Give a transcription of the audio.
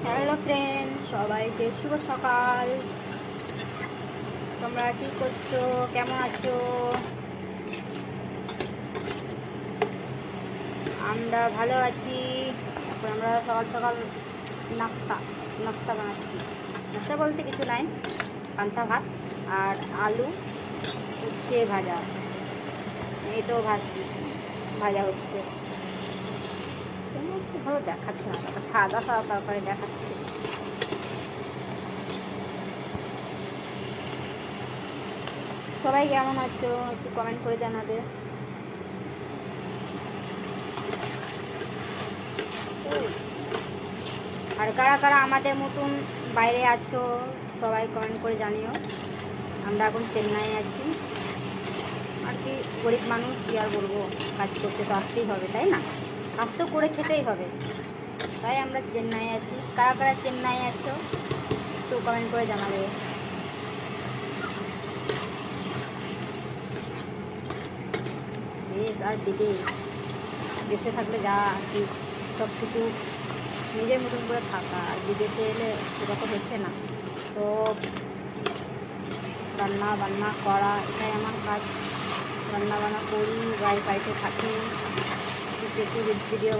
Hello friend, সবাইকে শুভ সকাল। তোমরা কি করছো, কেমন আছো? আমরা ভালো আছি। এখন আমরা সকাল সকাল নাস্তা বানাচ্ছি। নাস্তা বলতে কিছু নাই, পান্তা ভাত আর আলু উচ্ছে ভাজা, এটাও ভাজা হচ্ছে। একটু ভালো দেখাচ্ছে না, সাদা সাদা তরকারি দেখাচ্ছে। সবাই কেমন আছো একটু কমেন্ট করে জানাবে। আর কারা কারা আমাদের মতন বাইরে আছো সবাই কমেন্ট করে জানিও। আমরা এখন চেন্নাই আছি, আর কি গরিব মানুষ, কি আর বলবো, কাজ করতে তো আসতেই হবে, তাই না? কাজ তো করে খেতেই হবে, তাই আমরা চেন্নাই আছি। কারা কারা চেন্নাই আছো একটু কমেন্ট করে জানাবে। দেশ আর বিদেশ, দেশে থাকলে যা কি সব কিছু নিজের মতন করে থাকা, আর বিদেশে এলে সেটা তো হচ্ছে না। সব রান্না বান্না করা, এটাই আমার কাজ। রান্না বান্না করি, বাড়িতে থাকি, একটু ভিডিও